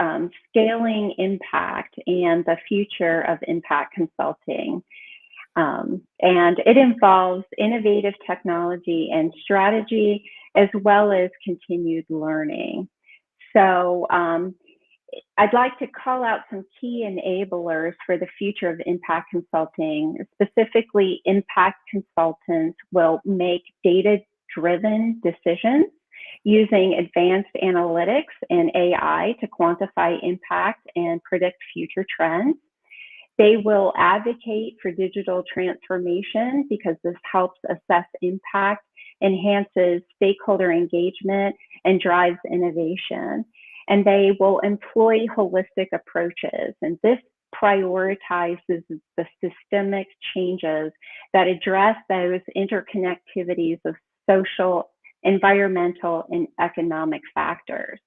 scaling impact and the future of impact consulting. And it involves innovative technology and strategy, as well as continued learning. So I'd like to call out some key enablers for the future of impact consulting. Specifically, impact consultants will make data-driven decisions using advanced analytics and AI to quantify impact and predict future trends. They will advocate for digital transformation because this helps assess impact, enhances stakeholder engagement, and drives innovation. And they will employ holistic approaches. And this prioritizes the systemic changes that address those interconnectivities of social, environmental, and economic factors.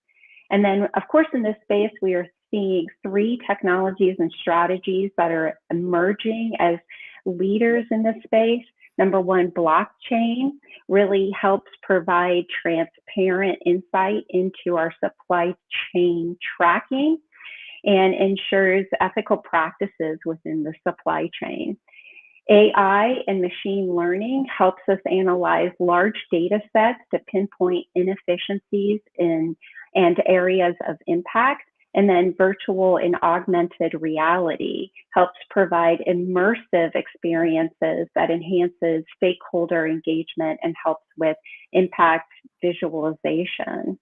And then, of course, in this space, we are seeing 3 technologies and strategies that are emerging as leaders in this space. Number one, blockchain really helps provide transparent insight into our supply chain tracking and ensures ethical practices within the supply chain. AI and machine learning helps us analyze large data sets to pinpoint inefficiencies and areas of impact. And then virtual and augmented reality helps provide immersive experiences that enhances stakeholder engagement and helps with impact visualization.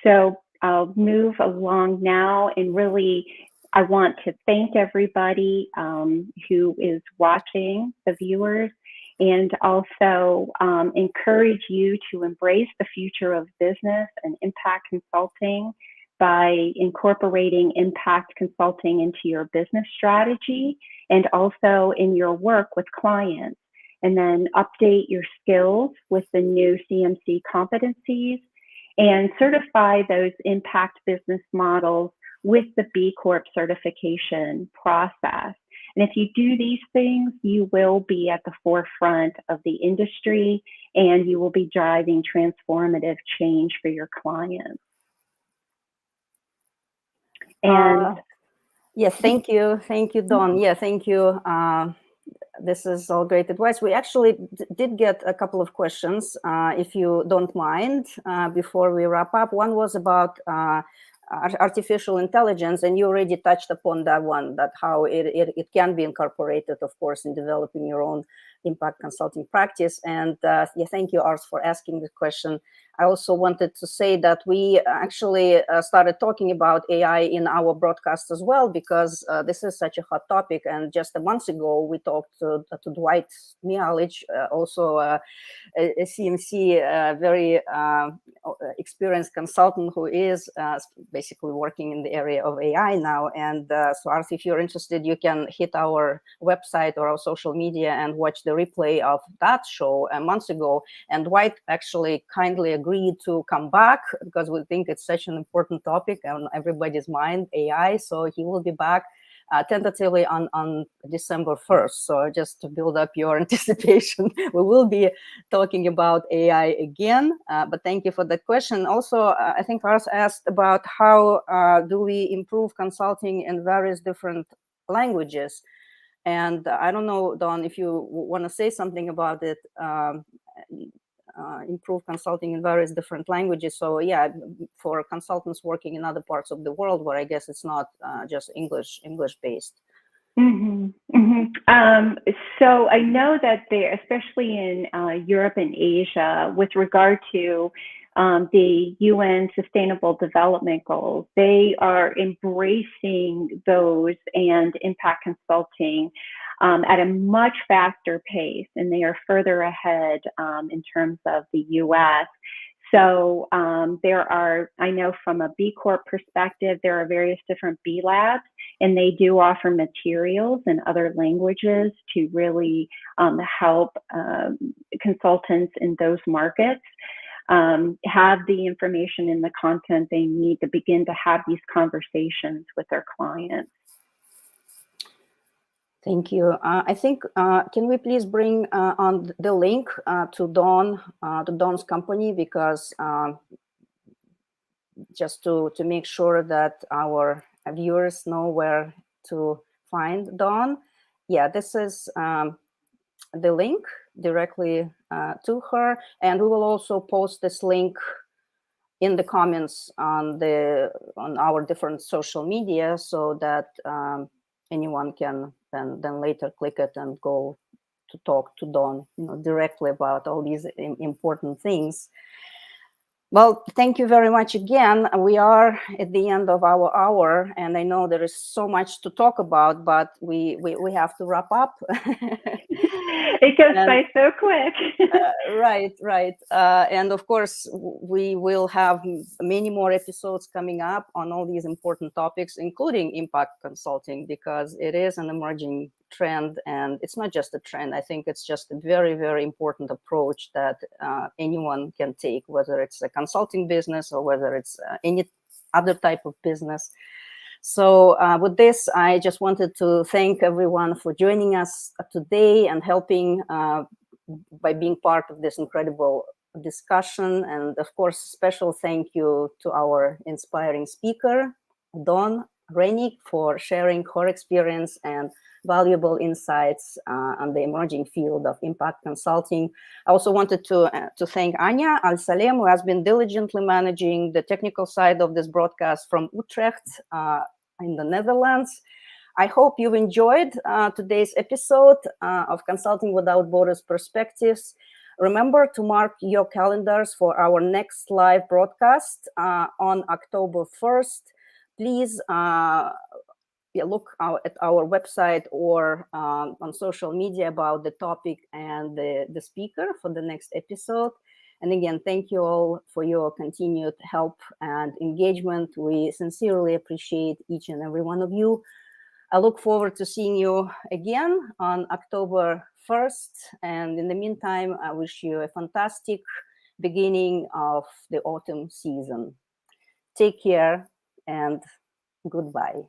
So I'll move along now, and really I want to thank everybody who is watching, the viewers, and also encourage you to embrace the future of business and impact consulting by incorporating impact consulting into your business strategy and also in your work with clients. And then update your skills with the new CMC competencies and certify those impact business models with the B Corp certification process. And if you do these things, you will be at the forefront of the industry and you will be driving transformative change for your clients. And yes, thank you, Dawn. Yeah, thank you. This is all great advice. We actually did get a couple of questions, if you don't mind, before we wrap up. One was about artificial intelligence, and you already touched upon that one, that how it can be incorporated, of course, in developing your own impact consulting practice. And yeah, thank you, Ars, for asking the question. I also wanted to say that we actually started talking about AI in our broadcast as well, because this is such a hot topic. And just a month ago, we talked to Dwight Mialich, also a CMC, very experienced consultant who is basically working in the area of AI now. And so, Ars, if you're interested, you can hit our website or our social media and watch the replay of that show a month ago. And Dwight actually kindly agreed to come back because we think it's such an important topic on everybody's mind, AI. So he will be back tentatively on December 1st. So just to build up your anticipation, we will be talking about AI again. But thank you for that question. Also, I think Ars asked about how do we improve consulting in various different languages. And I don't know, Dawn, if you want to say something about it. Improve consulting in various different languages. So yeah, for consultants working in other parts of the world where I guess it's not just English based. Mm-hmm. Mm-hmm. So I know that there, especially in Europe and Asia, with regard to the UN Sustainable Development Goals, they are embracing those and impact consulting at a much faster pace, and they are further ahead in terms of the US. So there are, I know from a B Corp perspective, there are various different B Labs, and they do offer materials in other languages to really help consultants in those markets have the information and the content they need to begin to have these conversations with their clients. Thank you. I think, can we please bring on the link to Dawn's company, because just to make sure that our viewers know where to find Dawn. Yeah, this is the link directly to her. And we will also post this link in the comments on our different social media so that anyone can then later click it and go to talk to Dawn, directly about all these important things. Well, thank you very much again. We are at the end of our hour, and I know there is so much to talk about, but we have to wrap up. It goes by so quick. Right. And of course, we will have many more episodes coming up on all these important topics, including impact consulting, because it is an emerging trend, and it's not just a trend. I think it's just a very, very important approach that anyone can take, whether it's a consulting business or whether it's any other type of business. So with this, I just wanted to thank everyone for joining us today and helping by being part of this incredible discussion. And of course, special thank you to our inspiring speaker, Dawn Rennick, for sharing her experience and valuable insights on the emerging field of impact consulting. I also wanted to thank Gabriel Al-Salem, who has been diligently managing the technical side of this broadcast from Utrecht in the Netherlands. I hope you've enjoyed today's episode of Consulting Without Borders Perspectives. Remember to mark your calendars for our next live broadcast on October 1st. Please look at our website or on social media about the topic and the speaker for the next episode. And again, thank you all for your continued help and engagement. We sincerely appreciate each and every one of you. I look forward to seeing you again on October 1st. And in the meantime, I wish you a fantastic beginning of the autumn season. Take care and goodbye.